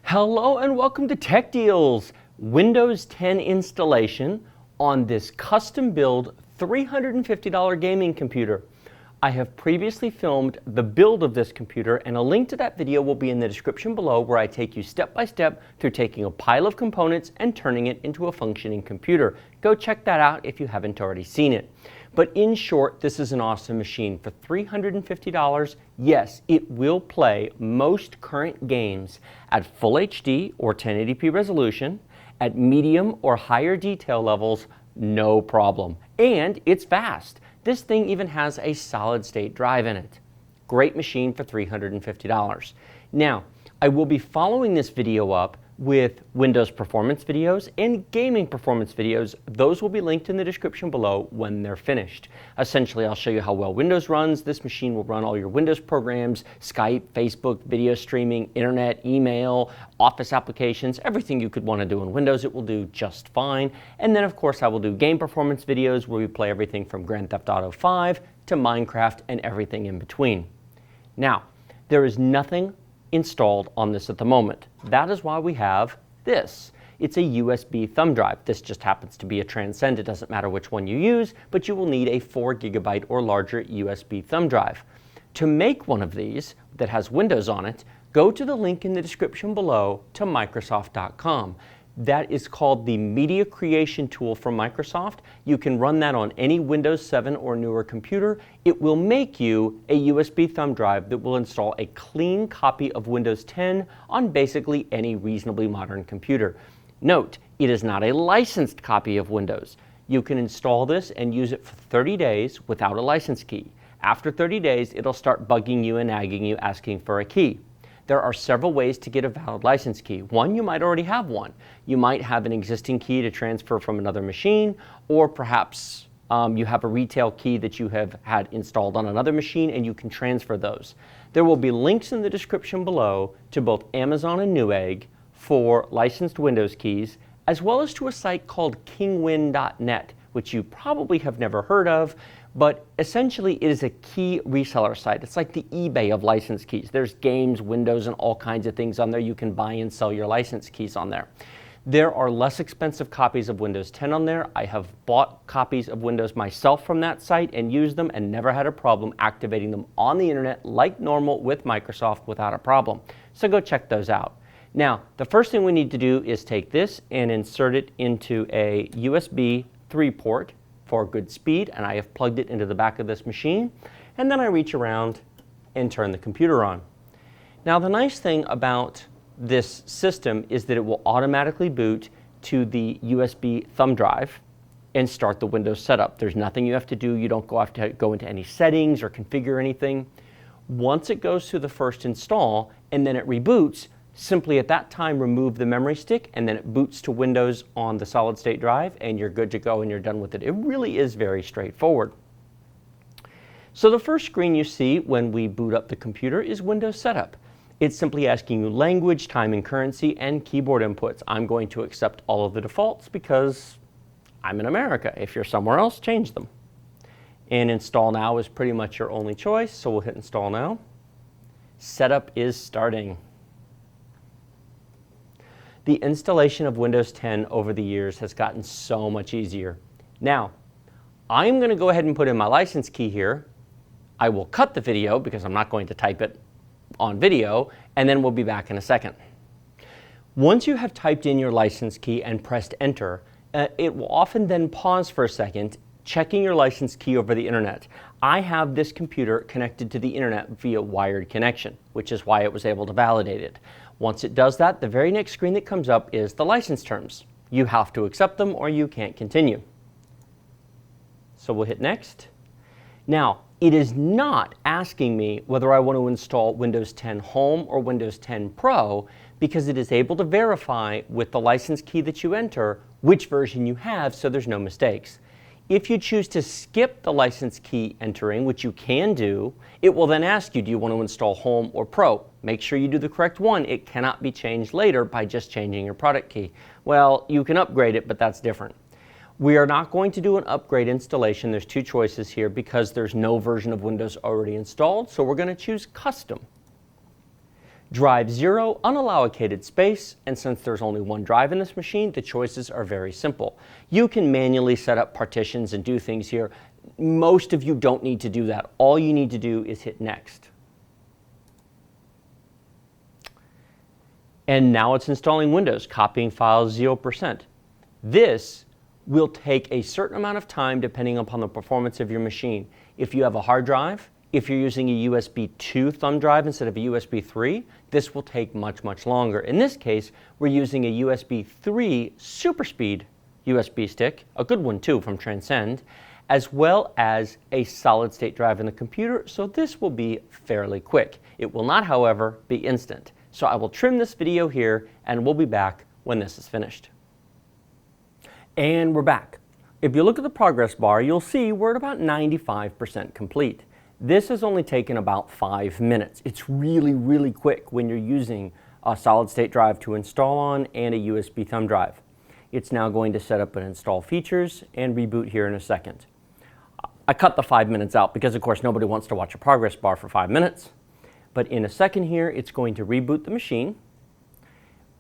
Hello and welcome to Tech Deals. Windows 10 installation on this custom build $350 gaming computer. I have previously filmed the build of this computer, and a link to that video will be in the description below, where I take you step by step through taking a pile of components and turning it into a functioning computer. Go check that out if you haven't already seen it. But in short, this is an awesome machine. For $350, yes, it will play most current games at Full HD or 1080p resolution, at medium or higher detail levels, no problem. And it's fast. This thing even has a solid-state drive in it. Great machine for $350. Now, I will be following this video up with Windows performance videos and gaming performance videos. Those will be linked in the description below when they're finished. Essentially, I'll show you how well Windows runs. This machine will run all your Windows programs, Skype, Facebook, video streaming, internet, email, Office applications, everything you could want to do in Windows, it will do just fine. And then, of course, I will do game performance videos where we play everything from Grand Theft Auto 5 to Minecraft and everything in between. Now, there is nothing installed on this at the moment. That is why we have this. It's a USB thumb drive. This just happens to be a Transcend. It doesn't matter which one you use, but you will need a 4 GB or larger USB thumb drive. To make one of these that has Windows on it, go to the link in the description below to Microsoft.com. That is called the Media Creation Tool from Microsoft. You can run that on any Windows 7 or newer computer. It will make you a USB thumb drive that will install a clean copy of Windows 10 on basically any reasonably modern computer. Note, it is not a licensed copy of Windows. You can install this and use it for 30 days without a license key. After 30 days, it'll start bugging you and nagging you, asking for a key. There are several ways to get a valid license key. One, you might already have one. You might have an existing key to transfer from another machine, or perhaps you have a retail key that you have had installed on another machine and you can transfer those. There will be links in the description below to both Amazon and Newegg for licensed Windows keys, as well as to a site called kingwin.net, which you probably have never heard of, but essentially it is a key reseller site. It's like the eBay of license keys. There's games, Windows, and all kinds of things on there. You can buy and sell your license keys on there. There are less expensive copies of Windows 10 on there. I have bought copies of Windows myself from that site and used them and never had a problem activating them on the internet like normal with Microsoft without a problem. So go check those out. Now, the first thing we need to do is take this and insert it into a USB 3 port for good speed, and I have plugged it into the back of this machine, and then I reach around and turn the computer on. Now, the nice thing about this system is that it will automatically boot to the USB thumb drive and start the Windows setup. There's nothing you have to do. You don't have to go into any settings or configure anything. Once it goes through the first install and then it reboots, simply at that time remove the memory stick, and then it boots to Windows on the solid state drive, and you're good to go and you're done with it. It really is very straightforward. So the first screen you see when we boot up the computer is Windows Setup. It's simply asking you language, time and currency, and keyboard inputs. I'm going to accept all of the defaults because I'm in America. If you're somewhere else, change them. And Install Now is pretty much your only choice, so we'll hit Install Now. Setup is starting. The installation of Windows 10 over the years has gotten so much easier. Now, I'm going to go ahead and put in my license key here. I will cut the video because I'm not going to type it on video, and then we'll be back in a second. Once you have typed in your license key and pressed enter, it will often then pause for a second, checking your license key over the internet. I have this computer connected to the internet via wired connection, which is why it was able to validate it. Once it does that, the very next screen that comes up is the license terms. You have to accept them or you can't continue. So we'll hit next. Now, it is not asking me whether I want to install Windows 10 Home or Windows 10 Pro, because it is able to verify with the license key that you enter which version you have, so there's no mistakes. If you choose to skip the license key entering, which you can do, it will then ask you, do you want to install Home or Pro? Make sure you do the correct one. It cannot be changed later by just changing your product key. Well, you can upgrade it, but that's different. We are not going to do an upgrade installation. There's two choices here because there's no version of Windows already installed, so we're going to choose Custom. Drive 0, unallocated space, and since there's only one drive in this machine, the choices are very simple. You can manually set up partitions and do things here. Most of you don't need to do that. All you need to do is hit Next. And now it's installing Windows, copying files 0%. This will take a certain amount of time depending upon the performance of your machine. If you have a hard drive, if you're using a USB 2 thumb drive instead of a USB 3, this will take much, much longer. In this case, we're using a USB 3 super speed USB stick, a good one too from Transcend, as well as a solid state drive in the computer, so this will be fairly quick. It will not, however, be instant. So I will trim this video here and we'll be back when this is finished. And we're back. If you look at the progress bar, you'll see we're at about 95% complete. This has only taken about 5 minutes. It's really, really quick when you're using a solid state drive to install on and a USB thumb drive. It's now going to set up and install features and reboot here in a second. I cut the 5 minutes out because of course nobody wants to watch a progress bar for 5 minutes. But in a second here, it's going to reboot the machine.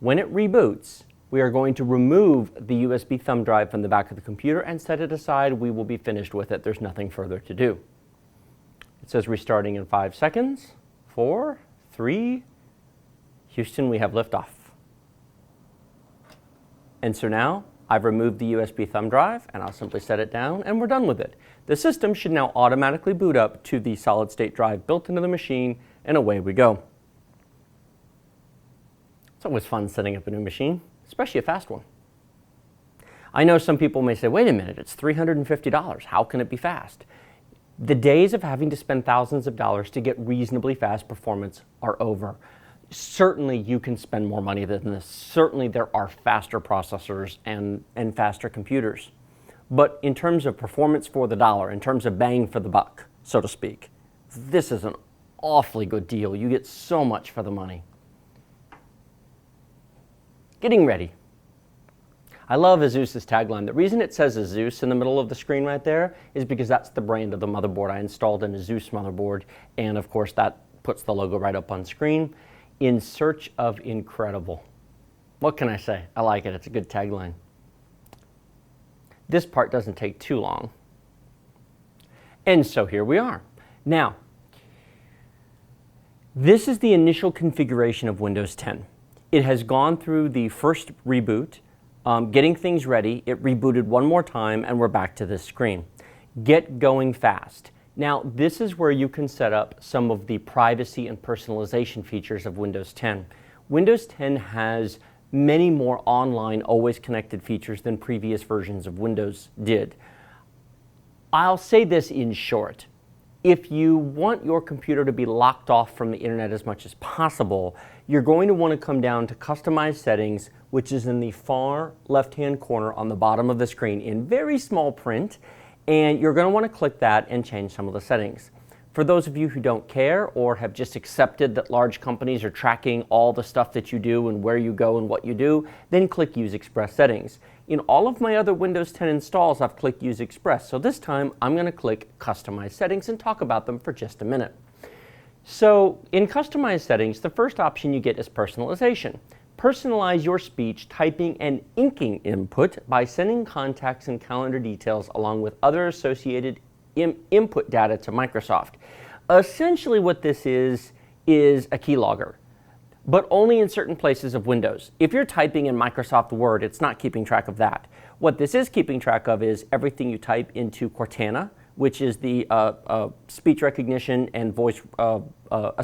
When it reboots, we are going to remove the USB thumb drive from the back of the computer and set it aside. We will be finished with it. There's nothing further to do. It says restarting in 5 seconds. 4, 3, Houston, we have liftoff. And so now I've removed the USB thumb drive and I'll simply set it down and we're done with it. The system should now automatically boot up to the solid state drive built into the machine and away we go. It's always fun setting up a new machine, especially a fast one. I know some people may say, wait a minute, it's $350. How can it be fast? The days of having to spend thousands of dollars to get reasonably fast performance are over. Certainly you can spend more money than this. Certainly there are faster processors and faster computers. But in terms of performance for the dollar, in terms of bang for the buck, so to speak, this is an awfully good deal. You get so much for the money. Getting ready. I love ASUS's tagline. The reason it says ASUS in the middle of the screen right there is because that's the brand of the motherboard. I installed an ASUS motherboard, and of course that puts the logo right up on screen. In search of incredible. What can I say? I like it. It's a good tagline. This part doesn't take too long. And so here we are. Now, this is the initial configuration of Windows 10. It has gone through the first reboot, getting things ready. It rebooted one more time and we're back to this screen. Get going fast. Now, this is where you can set up some of the privacy and personalization features of Windows 10. Windows 10 has many more online, always connected features than previous versions of Windows did. I'll say this in short. If you want your computer to be locked off from the internet as much as possible, you're going to want to come down to Customize Settings, which is in the far left-hand corner on the bottom of the screen in very small print, and you're going to want to click that and change some of the settings. For those of you who don't care or have just accepted that large companies are tracking all the stuff that you do and where you go and what you do, then click Use Express Settings. In all of my other Windows 10 installs, I've clicked Use Express, so this time I'm going to click Customize Settings and talk about them for just a minute. So in Customize Settings, the first option you get is personalization. Personalize your speech, typing, and inking input by sending contacts and calendar details along with other associated input data to Microsoft. Essentially what this is a keylogger, but only in certain places of Windows. If you're typing in Microsoft Word, it's not keeping track of that. What this is keeping track of is everything you type into Cortana, which is the speech recognition and voice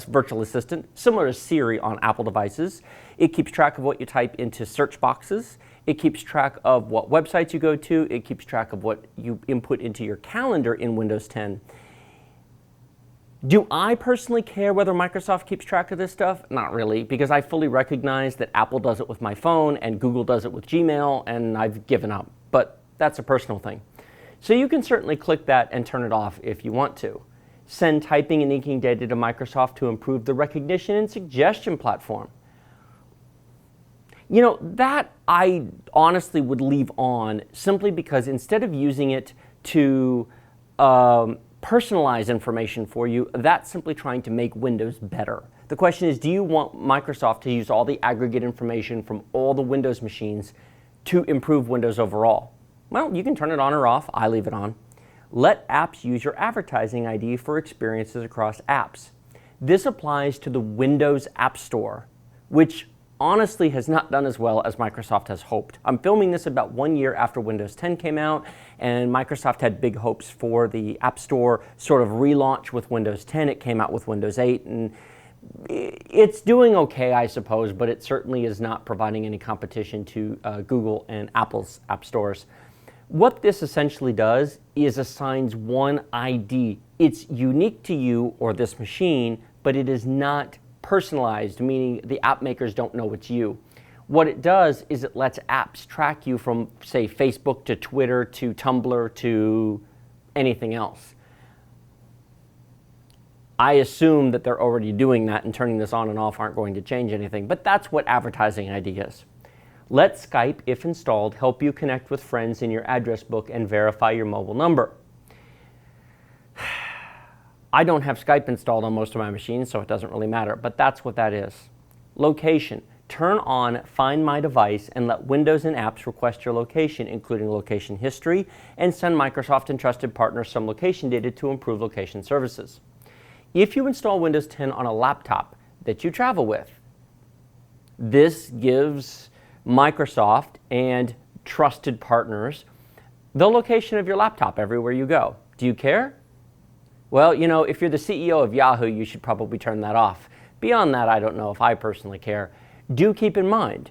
virtual assistant, similar to Siri on Apple devices. It keeps track of what you type into search boxes. It keeps track of what websites you go to. It keeps track of what you input into your calendar in Windows 10. Do I personally care whether Microsoft keeps track of this stuff? Not really, because I fully recognize that Apple does it with my phone and Google does it with Gmail, and I've given up. But that's a personal thing. So you can certainly click that and turn it off if you want to. Send typing and inking data to Microsoft to improve the recognition and suggestion platform. You know, that I honestly would leave on simply because instead of using it to personalize information for you, that's simply trying to make Windows better. The question is, do you want Microsoft to use all the aggregate information from all the Windows machines to improve Windows overall? Well, you can turn it on or off. I leave it on. Let apps use your advertising ID for experiences across apps. This applies to the Windows App Store, which honestly has not done as well as Microsoft has hoped. I'm filming this about 1 year after Windows 10 came out, and Microsoft had big hopes for the App Store sort of relaunch with Windows 10. It came out with Windows 8, and it's doing okay, I suppose, but it certainly is not providing any competition to Google and Apple's app stores. What this essentially does is assigns one ID. It's unique to you or this machine, but it is not personalized, meaning the app makers don't know it's you. What it does is it lets apps track you from, say, Facebook to Twitter to Tumblr to anything else. I assume that they're already doing that, and turning this on and off aren't going to change anything, but that's what advertising ID is. Let Skype, if installed, help you connect with friends in your address book and verify your mobile number. I don't have Skype installed on most of my machines, so it doesn't really matter, but that's what that is. Location. Turn on Find My Device and let Windows and apps request your location, including location history, and send Microsoft and trusted partners some location data to improve location services. If you install Windows 10 on a laptop that you travel with, this gives Microsoft and trusted partners the location of your laptop everywhere you go. Do you care? Well, you know, if you're the CEO of Yahoo, you should probably turn that off. Beyond that, I don't know if I personally care. Do keep in mind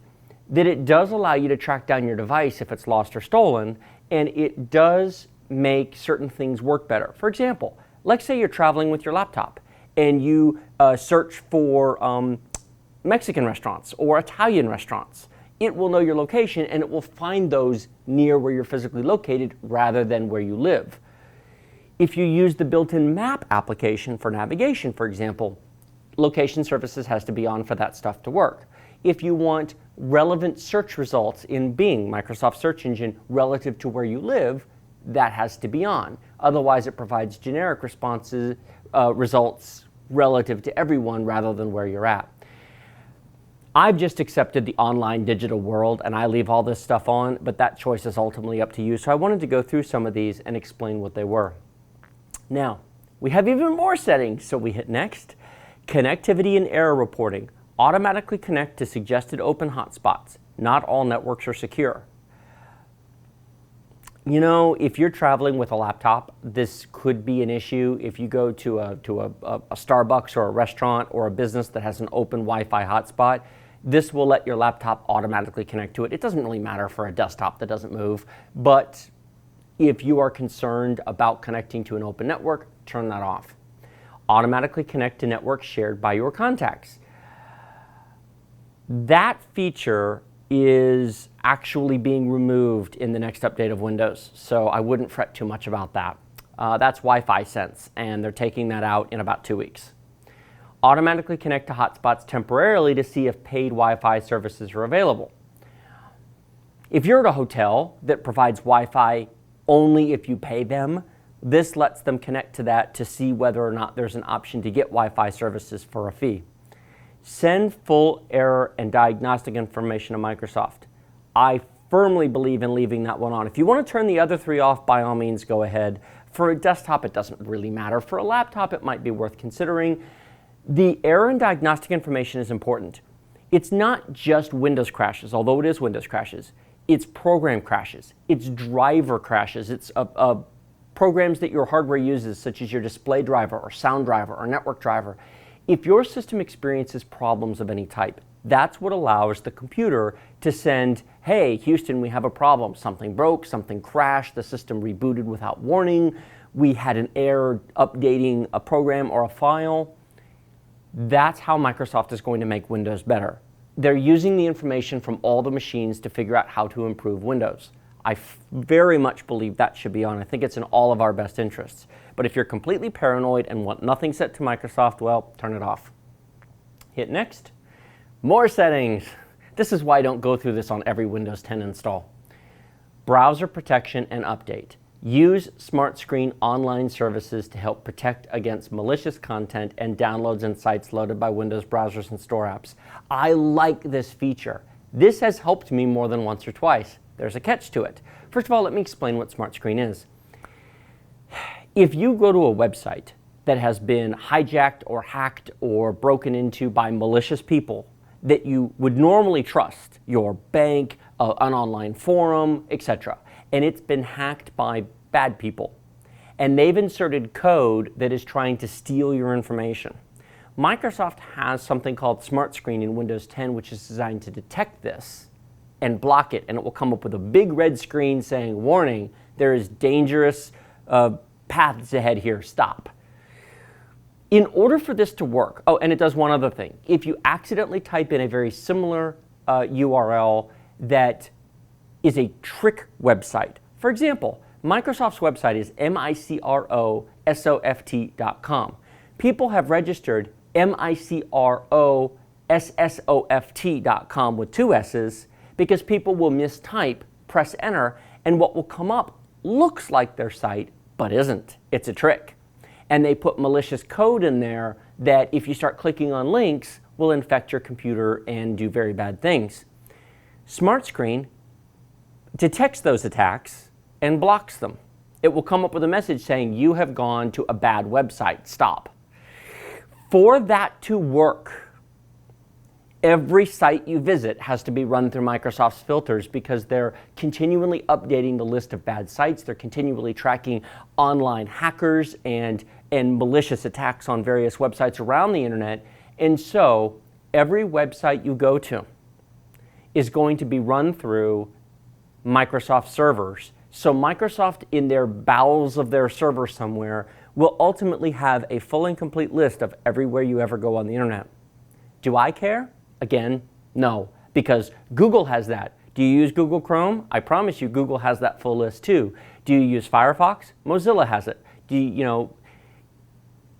that it does allow you to track down your device if it's lost or stolen, and it does make certain things work better. For example, let's say you're traveling with your laptop and you search for Mexican restaurants or Italian restaurants. It will know your location and it will find those near where you're physically located rather than where you live. If you use the built-in map application for navigation, for example, location services has to be on for that stuff to work. If you want relevant search results in Bing, Microsoft search engine, relative to where you live, that has to be on. Otherwise, it provides generic responses, results relative to everyone rather than where you're at. I've just accepted the online digital world and I leave all this stuff on, but that choice is ultimately up to you. So I wanted to go through some of these and explain what they were. Now, we have even more settings, so we hit Next. Connectivity and error reporting. Automatically connect to suggested open hotspots. Not all networks are secure. You know, if you're traveling with a laptop, this could be an issue. If you go to a Starbucks or a restaurant or a business that has an open Wi-Fi hotspot, this will let your laptop automatically connect to it. It doesn't really matter for a desktop that doesn't move, but if you are concerned about connecting to an open network, turn that off. Automatically connect to networks shared by your contacts. That feature is actually being removed in the next update of Windows, so I wouldn't fret too much about that. That's Wi-Fi Sense, and they're taking that out in about 2 weeks. Automatically connect to hotspots temporarily to see if paid Wi-Fi services are available. If you're at a hotel that provides Wi-Fi only if you pay them, this lets them connect to that to see whether or not there's an option to get Wi-Fi services for a fee. Send full error and diagnostic information to Microsoft. I firmly believe in leaving that one on. If you want to turn the other three off, by all means, go ahead. For a desktop, it doesn't really matter. For a laptop, it might be worth considering. The error and diagnostic information is important. It's not just Windows crashes, although it is Windows crashes. It's program crashes. It's driver crashes. It's programs that your hardware uses, such as your display driver or sound driver or network driver. If your system experiences problems of any type, that's what allows the computer to send, hey, Houston, we have a problem. Something broke, something crashed, the system rebooted without warning, we had an error updating a program or a file. That's how Microsoft is going to make Windows better. They're using the information from all the machines to figure out how to improve Windows. I very much believe that should be on. I think it's in all of our best interests. But if you're completely paranoid and want nothing set to Microsoft, well, turn it off. Hit Next. More settings. This is why I don't go through this on every Windows 10 install. Browser protection and update. Use Smart Screen online services to help protect against malicious content and downloads and sites loaded by Windows browsers and store apps. I like this feature. This has helped me more than once or twice. There's a catch to it. First of all, let me explain what Smart Screen is. If you go to a website that has been hijacked or hacked or broken into by malicious people that you would normally trust, your bank, an online forum, etc., and it's been hacked by bad people, and they've inserted code that is trying to steal your information. Microsoft has something called Smart Screen in Windows 10, which is designed to detect this and block it, and it will come up with a big red screen saying, warning, there is dangerous paths ahead here, stop. In order for this to work, oh, and it does one other thing. If you accidentally type in a very similar URL that is a trick website, for example, Microsoft's website is microsoft.com. People have registered microsoft.com with 2 S's because people will mistype, press enter, and what will come up looks like their site, but isn't. It's a trick. And they put malicious code in there that if you start clicking on links will infect your computer and do very bad things. Smart Screen detects those attacks and blocks them. It will come up with a message saying you have gone to a bad website, stop. For that to work, every site you visit has to be run through Microsoft's filters because they're continually updating the list of bad sites. They're continually tracking online hackers and malicious attacks on various websites around the internet. And so every website you go to is going to be run through Microsoft servers. So Microsoft, in their bowels of their server somewhere, will ultimately have a full and complete list of everywhere you ever go on the internet. Do I care? Again, no, because Google has that. Do you use Google Chrome? I promise you Google has that full list too. Do you use Firefox? Mozilla has it.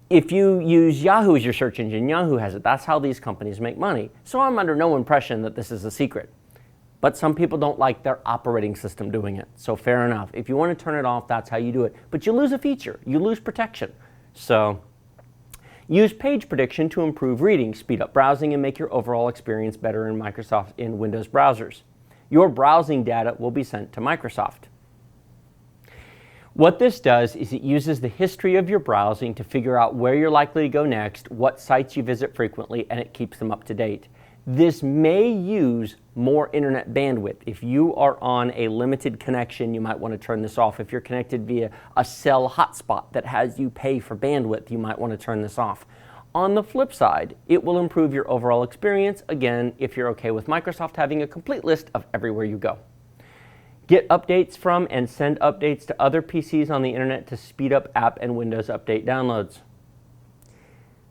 If you use Yahoo as your search engine, Yahoo has it. That's how these companies make money. So I'm under no impression that this is a secret. But some people don't like their operating system doing it. So fair enough. If you want to turn it off, that's how you do it. But you lose a feature. You lose protection. So use page prediction to improve reading, speed up browsing, and make your overall experience better in Windows browsers. Your browsing data will be sent to Microsoft. What this does is it uses the history of your browsing to figure out where you're likely to go next, what sites you visit frequently, and it keeps them up to date. This may use more internet bandwidth. If you are on a limited connection, you might want to turn this off. If you're connected via a cell hotspot that has you pay for bandwidth, you might want to turn this off. On the flip side, it will improve your overall experience, again, if you're okay with Microsoft having a complete list of everywhere you go. Get updates from and send updates to other PCs on the internet to speed up app and Windows Update downloads.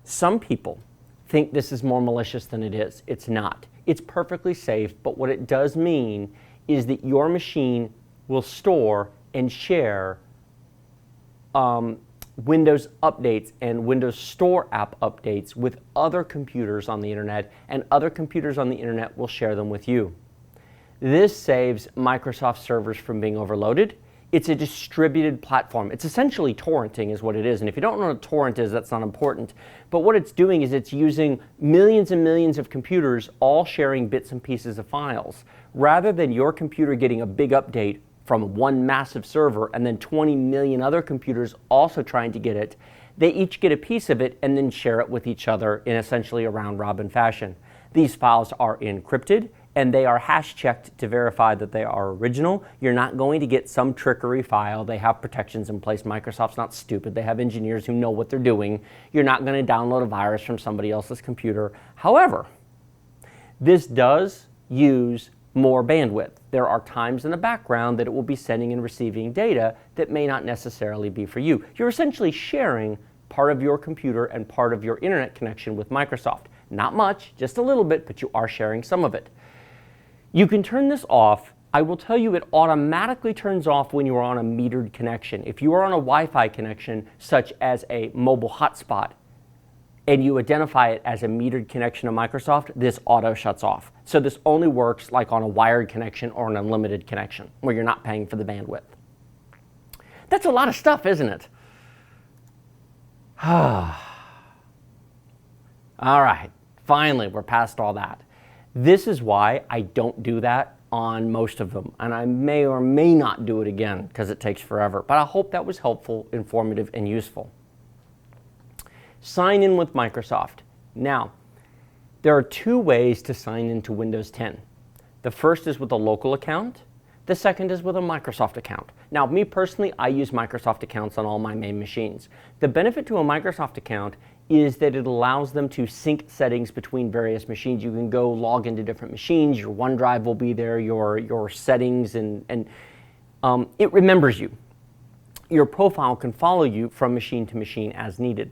Some people think this is more malicious than it is. It's not. It's perfectly safe, but what it does mean is that your machine will store and share Windows updates and Windows Store app updates with other computers on the internet, and other computers on the internet will share them with you. This saves Microsoft servers from being overloaded. It's a distributed platform. It's essentially torrenting is what it is. And if you don't know what a torrent is, that's not important. But what it's doing is it's using millions and millions of computers all sharing bits and pieces of files. Rather than your computer getting a big update from one massive server and then 20 million other computers also trying to get it, they each get a piece of it and then share it with each other in essentially a round-robin fashion. These files are encrypted, and they are hash checked to verify that they are original. You're not going to get some trickery file. They have protections in place. Microsoft's not stupid. They have engineers who know what they're doing. You're not going to download a virus from somebody else's computer. However, this does use more bandwidth. There are times in the background that it will be sending and receiving data that may not necessarily be for you. You're essentially sharing part of your computer and part of your internet connection with Microsoft. Not much, just a little bit, but you are sharing some of it. You can turn this off. I will tell you it automatically turns off when you are on a metered connection. If you are on a Wi-Fi connection, such as a mobile hotspot, and you identify it as a metered connection to Microsoft, this auto shuts off. So this only works like on a wired connection or an unlimited connection, where you're not paying for the bandwidth. That's a lot of stuff, isn't it? All right, finally, we're past all that. This is why I don't do that on most of them, and I may or may not do it again because it takes forever, but I hope that was helpful, informative, and useful. Sign in with Microsoft. Now, there are two ways to sign into Windows 10. The first is with a local account. The second is with a Microsoft account. Now, me personally, I use Microsoft accounts on all my main machines. The benefit to a Microsoft account is that it allows them to sync settings between various machines. You can go log into different machines, your OneDrive will be there, your settings, and it remembers you. Your profile can follow you from machine to machine as needed.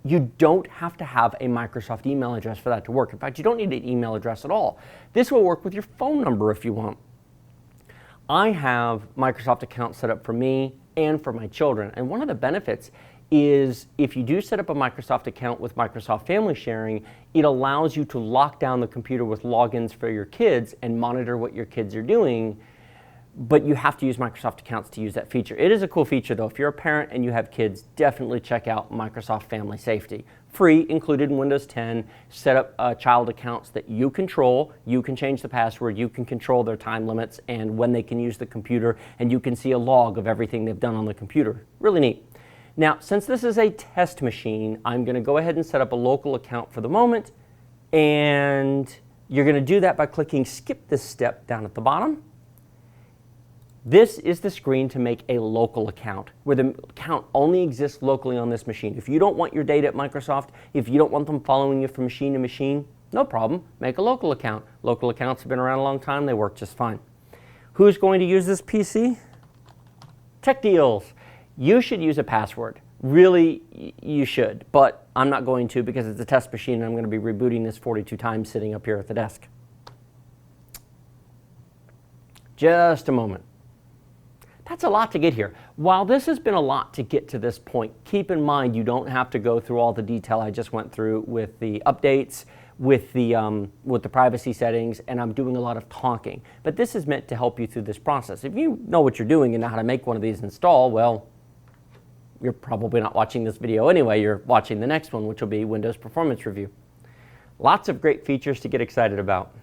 You don't have to have a Microsoft email address for that to work. In fact, you don't need an email address at all. This will work with your phone number if you want. I have Microsoft accounts set up for me and for my children, and one of the benefits is if you do set up a Microsoft account with Microsoft Family Sharing, it allows you to lock down the computer with logins for your kids and monitor what your kids are doing, but you have to use Microsoft accounts to use that feature. It is a cool feature though. If you're a parent and you have kids, definitely check out Microsoft Family Safety. Free, included in Windows 10, set up child accounts that you control. You can change the password, you can control their time limits and when they can use the computer, and you can see a log of everything they've done on the computer. Really neat. Now, since this is a test machine, I'm going to go ahead and set up a local account for the moment, and you're going to do that by clicking skip this step down at the bottom. This is the screen to make a local account, where the account only exists locally on this machine. If you don't want your data at Microsoft, if you don't want them following you from machine to machine, no problem, make a local account. Local accounts have been around a long time, they work just fine. Who's going to use this PC? Tech Deals. You should use a password. Really, you should, but I'm not going to because it's a test machine and I'm going to be rebooting this 42 times sitting up here at the desk. Just a moment. That's a lot to get here. While this has been a lot to get to this point, keep in mind you don't have to go through all the detail I just went through with the updates, with the privacy settings, and I'm doing a lot of talking. But this is meant to help you through this process. If you know what you're doing and know how to make one of these install, well, you're probably not watching this video anyway. You're watching the next one, which will be Windows Performance Review. Lots of great features to get excited about.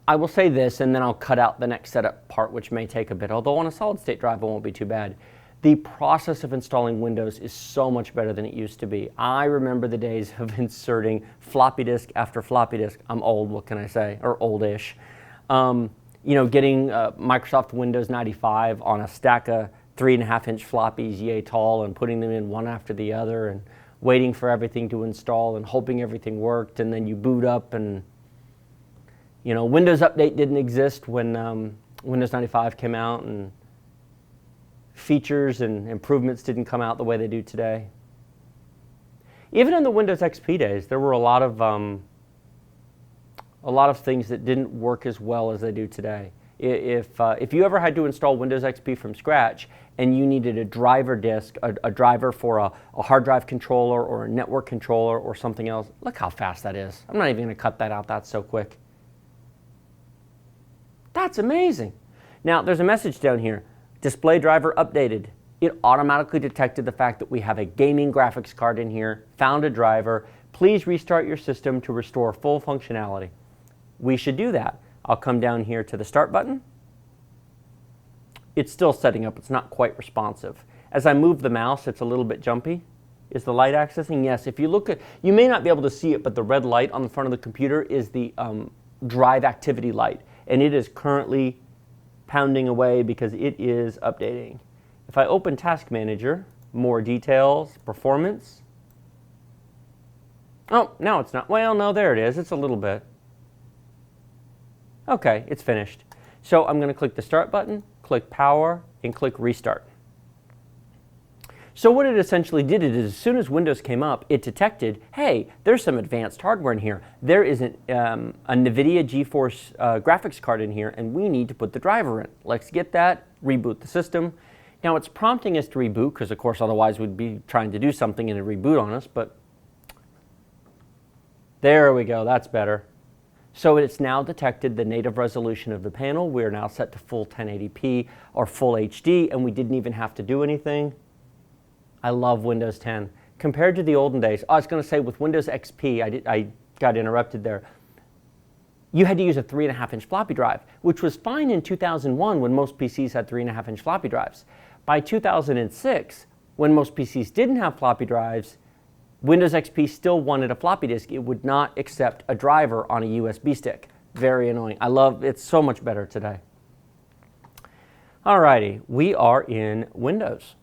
I will say this, and then I'll cut out the next setup part, which may take a bit, although on a solid-state drive it won't be too bad. The process of installing Windows is so much better than it used to be. I remember the days of inserting floppy disk after floppy disk. I'm old, what can I say, or oldish. You know, getting Microsoft Windows 95 on a stack of 3.5-inch floppies, yay tall, and putting them in one after the other, and waiting for everything to install and hoping everything worked, and then you boot up and you know, Windows Update didn't exist when Windows 95 came out, and features and improvements didn't come out the way they do today. Even in the Windows XP days, there were a lot of things that didn't work as well as they do today. If you ever had to install Windows XP from scratch and you needed a driver disk, a driver for a hard drive controller or a network controller or something else, look how fast that is. I'm not even going to cut that out. That's so quick. That's amazing. Now, there's a message down here. Display driver updated. It automatically detected the fact that we have a gaming graphics card in here, found a driver. Please restart your system to restore full functionality. We should do that. I'll come down here to the Start button. It's still setting up. It's not quite responsive. As I move the mouse, it's a little bit jumpy. Is the light accessing? Yes. If you look at, you may not be able to see it, but the red light on the front of the computer is the drive activity light. And it is currently pounding away because it is updating. If I open Task Manager, more details, performance. Oh, no, it's not. Well, no, there it is. It's a little bit. Okay, it's finished. So I'm going to click the Start button, click Power, and click Restart. So what it essentially did is as soon as Windows came up, it detected, hey, there's some advanced hardware in here. There is a NVidia GeForce graphics card in here, and we need to put the driver in. Let's get that, reboot the system. Now it's prompting us to reboot, because of course otherwise we'd be trying to do something and it'd reboot on us, but there we go, that's better. So it's now detected the native resolution of the panel. We're now set to full 1080p or full HD, and we didn't even have to do anything. I love Windows 10. Compared to the olden days, I was going to say with Windows XP, I got interrupted there. You had to use a 3.5-inch floppy drive, which was fine in 2001 when most PCs had 3.5-inch floppy drives. By 2006, when most PCs didn't have floppy drives, Windows XP still wanted a floppy disk. It would not accept a driver on a USB stick. Very annoying. I love it's so much better today. Alrighty, we are in Windows.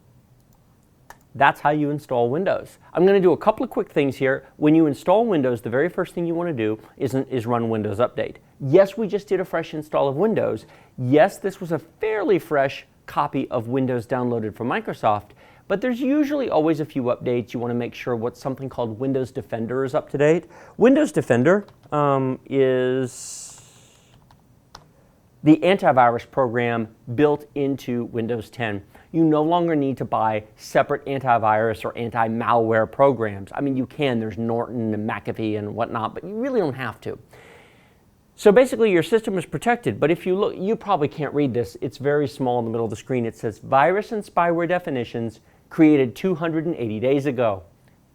That's how you install Windows. I'm going to do a couple of quick things here. When you install Windows, the very first thing you want to do is run Windows Update. Yes, we just did a fresh install of Windows. Yes, this was a fairly fresh copy of Windows downloaded from Microsoft, but there's usually always a few updates. You want to make sure what something called Windows Defender is up to date. Windows Defender is the antivirus program built into Windows 10. You no longer need to buy separate antivirus or anti-malware programs. I mean, you can. There's Norton and McAfee and whatnot, but you really don't have to. So basically, your system is protected. But if you look, you probably can't read this. It's very small in the middle of the screen. It says virus and spyware definitions created 280 days ago,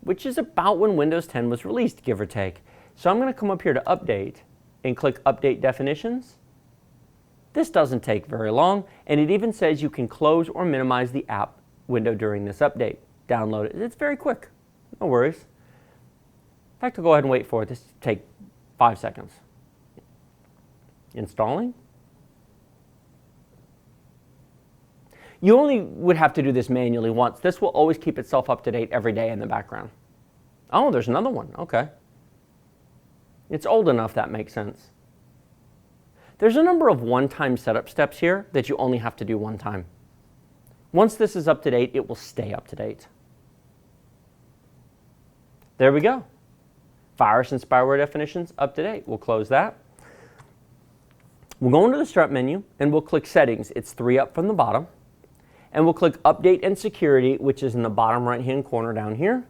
which is about when Windows 10 was released, give or take. So I'm going to come up here to Update and click Update Definitions. This doesn't take very long, and it even says you can close or minimize the app window during this update. Download it. It's very quick. No worries. In fact, I'll go ahead and wait for it. This will take 5 seconds. Installing. You only would have to do this manually once. This will always keep itself up to date every day in the background. Oh, there's another one. Okay. It's old enough that makes sense. There's a number of one-time setup steps here that you only have to do one time. Once this is up to date, it will stay up to date. There we go. Virus and spyware definitions up to date. We'll close that. We'll go into the Start menu and we'll click Settings. It's 3 up from the bottom. And we'll click Update and Security, which is in the bottom right-hand corner down here.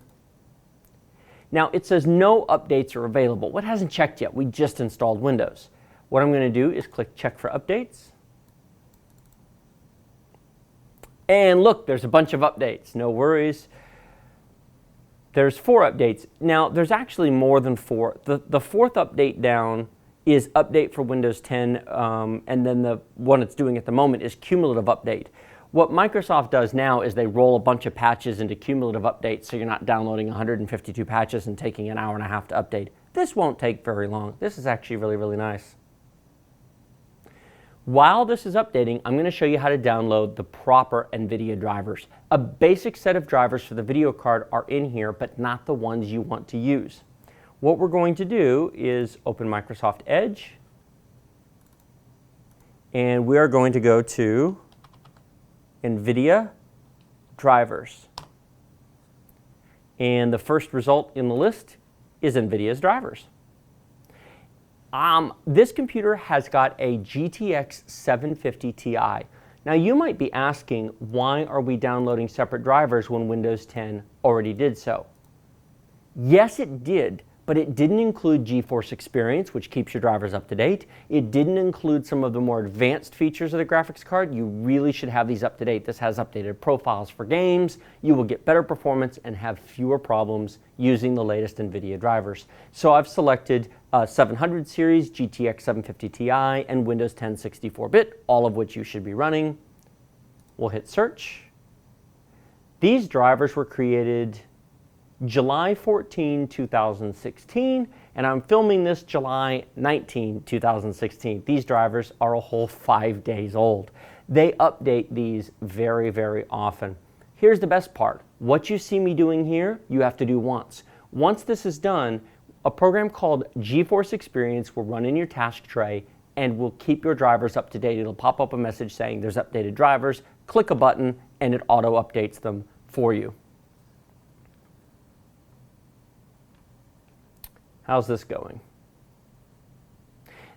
Now it says no updates are available. Well, it hasn't checked yet. We just installed Windows. What I'm going to do is click Check for Updates. And look, there's a bunch of updates. No worries. There's 4 updates. Now, there's actually more than 4. The fourth update down is Update for Windows 10, and then the one it's doing at the moment is Cumulative Update. What Microsoft does now is they roll a bunch of patches into cumulative updates, so you're not downloading 152 patches and taking an hour and a half to update. This won't take very long. This is actually really, really nice. While this is updating, I'm going to show you how to download the proper NVIDIA drivers. A basic set of drivers for the video card are in here, but not the ones you want to use. What we're going to do is open Microsoft Edge, and we are going to go to NVIDIA drivers. And the first result in the list is NVIDIA's drivers. This computer has got a GTX 750 Ti. Now you might be asking, why are we downloading separate drivers when Windows 10 already did so? Yes, it did, but it didn't include GeForce Experience, which keeps your drivers up to date. It didn't include some of the more advanced features of the graphics card. You really should have these up to date. This has updated profiles for games. You will get better performance and have fewer problems using the latest NVIDIA drivers. So I've selected 700 series, GTX 750 Ti, and Windows 10 64-bit, all of which you should be running. We'll hit search. These drivers were created July 14, 2016, and I'm filming this July 19, 2016. These drivers are a whole 5 days old. They update these very, very often. Here's the best part. What you see me doing here, you have to do once. Once this is done, a program called GeForce Experience will run in your task tray and will keep your drivers up to date. It'll pop up a message saying there's updated drivers. Click a button and it auto updates them for you. How's this going?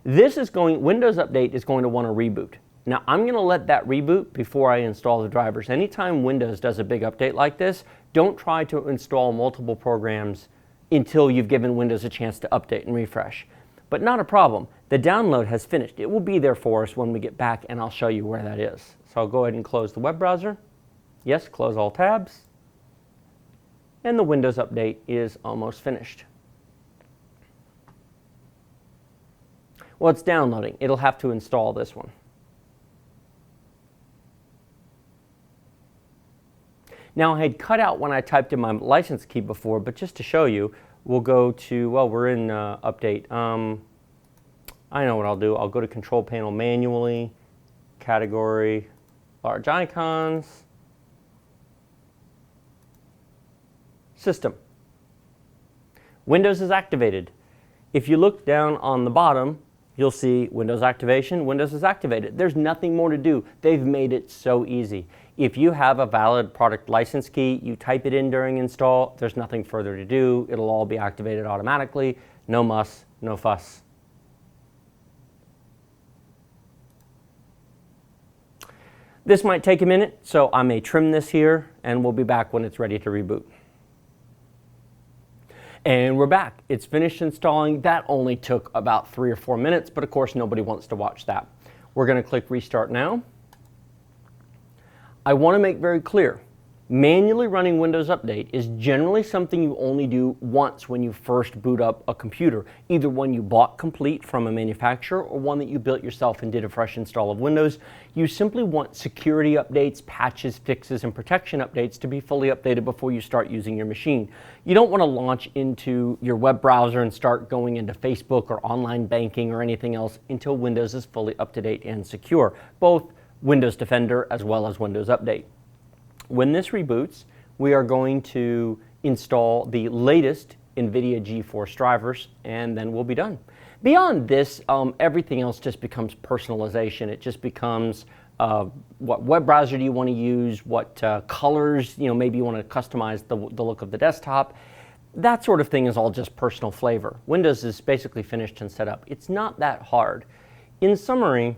This is going, Windows Update is going to want to reboot. Now I'm going to let that reboot before I install the drivers. Anytime Windows does a big update like this, don't try to install multiple programs until you've given Windows a chance to update and refresh. but not a problem. The download has finished. It will be there for us when we get back, and I'll show you where that is. So I'll go ahead and close the web browser. Yes, close all tabs. And the Windows update is almost finished. Well, it's downloading. It'll have to install this one. Now, I had cut out when I typed in my license key before, but just to show you, we'll go to, well, we're in update. I know what I'll do. I'll go to Control Panel manually, Category, Large Icons, System. Windows is activated. If you look down on the bottom, you'll see Windows activation, Windows is activated. There's nothing more to do. They've made it so easy. If you have a valid product license key, you type it in during install, there's nothing further to do. It'll all be activated automatically. No muss, no fuss. This might take a minute, so I may trim this here, and we'll be back when it's ready to reboot. And we're back. It's finished installing. That only took about 3 or 4 minutes, but of course nobody wants to watch that. We're going to click Restart Now. I want to make very clear, manually running Windows Update is generally something you only do once when you first boot up a computer, either one you bought complete from a manufacturer or one that you built yourself and did a fresh install of Windows. You simply want security updates, patches, fixes, and protection updates to be fully updated before you start using your machine. You don't want to launch into your web browser and start going into Facebook or online banking or anything else until Windows is fully up to date and secure, both Windows Defender as well as Windows Update. When this reboots, we are going to install the latest NVidia GeForce drivers, and then we'll be done. Beyond this, everything else just becomes personalization. It just becomes what web browser do you want to use, what colors, maybe you want to customize the look of the desktop. That sort of thing is all just personal flavor. Windows is basically finished and set up. It's not that hard. In summary,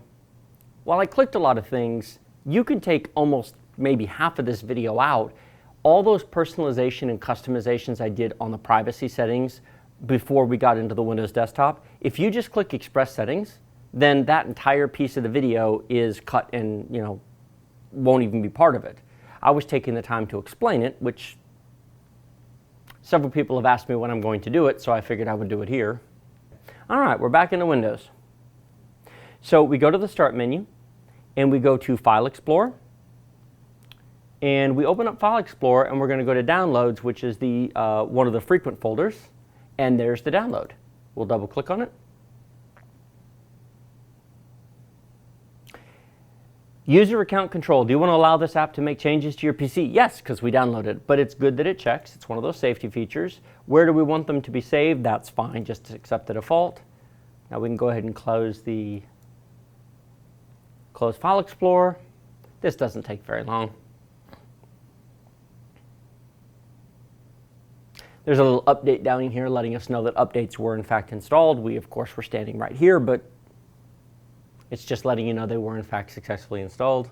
while I clicked a lot of things, you can take almost maybe half of this video out. All those personalization and customizations I did on the privacy settings before we got into the Windows desktop, if you just click Express Settings, then that entire piece of the video is cut and won't even be part of it. I was taking the time to explain it, which several people have asked me when I'm going to do it, so I figured I would do it here. All right, we're back into Windows. So we go to the Start menu, and we go to File Explorer, and we open up File Explorer, and we're going to go to Downloads, which is the one of the frequent folders, and there's the download. We'll double click on it. User account control. Do you want to allow this app to make changes to your PC? Yes, because we downloaded it, but it's good that it checks. It's one of those safety features. Where do we want them to be saved? That's fine, just accept the default. Now we can go ahead and close File Explorer. This doesn't take very long. There's a little update down in here letting us know that updates were in fact installed. We, of course, were standing right here, but it's just letting you know they were in fact successfully installed.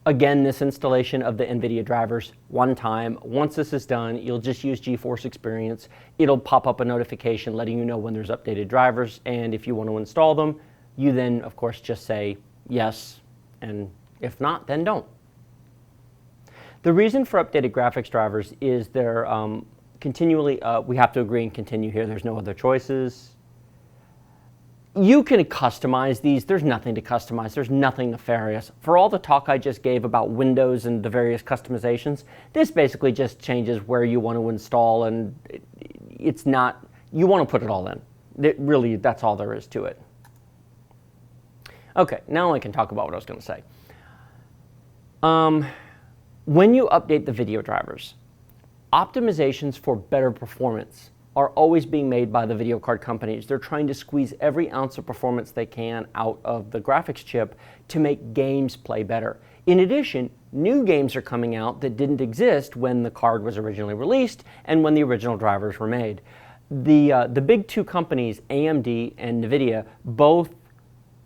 Again, this installation of the NVIDIA drivers, one time. Once this is done, you'll just use GeForce Experience. It'll pop up a notification letting you know when there's updated drivers, and if you want to install them, you then, of course, just say yes, and if not, then don't. The reason for updated graphics drivers is they're continually, we have to agree and continue here. There's no other choices. You can customize these. There's nothing to customize. There's nothing nefarious. For all the talk I just gave about Windows and the various customizations, this basically just changes where you want to install, and it's not, you want to put it all in. Really, that's all there is to it. Okay, now I can talk about what I was going to say. When you update the video drivers, optimizations for better performance are always being made by the video card companies. They're trying to squeeze every ounce of performance they can out of the graphics chip to make games play better. In addition, new games are coming out that didn't exist when the card was originally released and when the original drivers were made. The big two companies, AMD and NVIDIA, both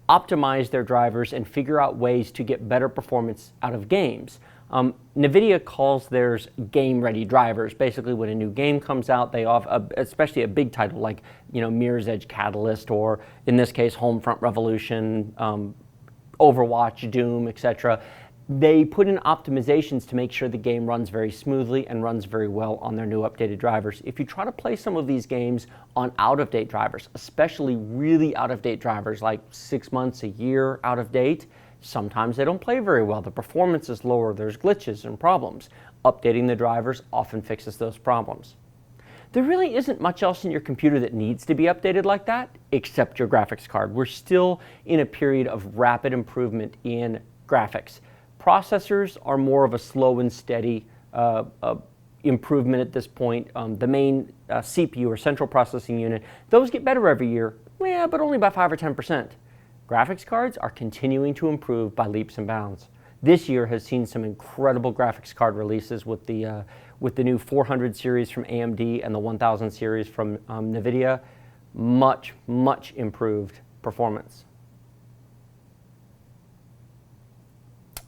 optimize their drivers and figure out ways to get better performance out of games. NVIDIA calls theirs game-ready drivers. Basically, when a new game comes out, they offer, especially a big title like Mirror's Edge Catalyst, or in this case, Homefront Revolution, Overwatch, Doom, etc. They put in optimizations to make sure the game runs very smoothly and runs very well on their new updated drivers. If you try to play some of these games on out-of-date drivers, especially really out-of-date drivers like 6 months, a year out of date, sometimes they don't play very well. The performance is lower, there's glitches and problems. Updating the drivers often fixes those problems. There really isn't much else in your computer that needs to be updated like that, except your graphics card. We're still in a period of rapid improvement in graphics. Processors are more of a slow and steady improvement at this point. The main CPU, or central processing unit, those get better every year, yeah, but only by 5 or 10%. Graphics cards are continuing to improve by leaps and bounds. This year has seen some incredible graphics card releases with the new 400 series from AMD and the 1000 series from NVIDIA. Much, much improved performance.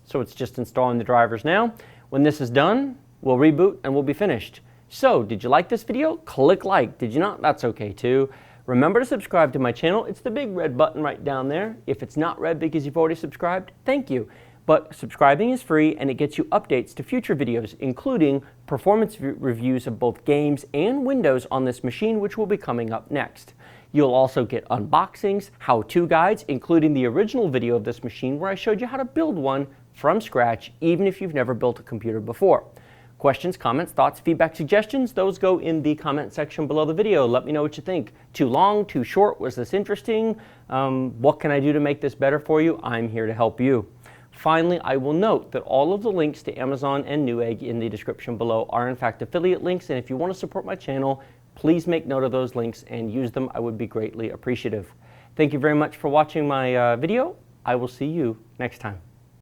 So it's just installing the drivers now. When this is done, we'll reboot and we'll be finished. So, did you like this video? Click like. Did you not? That's okay too. Remember to subscribe to my channel. It's the big red button right down there. If it's not red because you've already subscribed, thank you. But subscribing is free and it gets you updates to future videos, including performance reviews of both games and Windows on this machine, which will be coming up next. You'll also get unboxings, how-to guides, including the original video of this machine where I showed you how to build one from scratch, even if you've never built a computer before. Questions, comments, thoughts, feedback, suggestions, those go in the comment section below the video. Let me know what you think. Too long, too short, was this interesting? What can I do to make this better for you? I'm here to help you. Finally, I will note that all of the links to Amazon and Newegg in the description below are in fact affiliate links, and if you want to support my channel, please make note of those links and use them. I would be greatly appreciative. Thank you very much for watching my video. I will see you next time.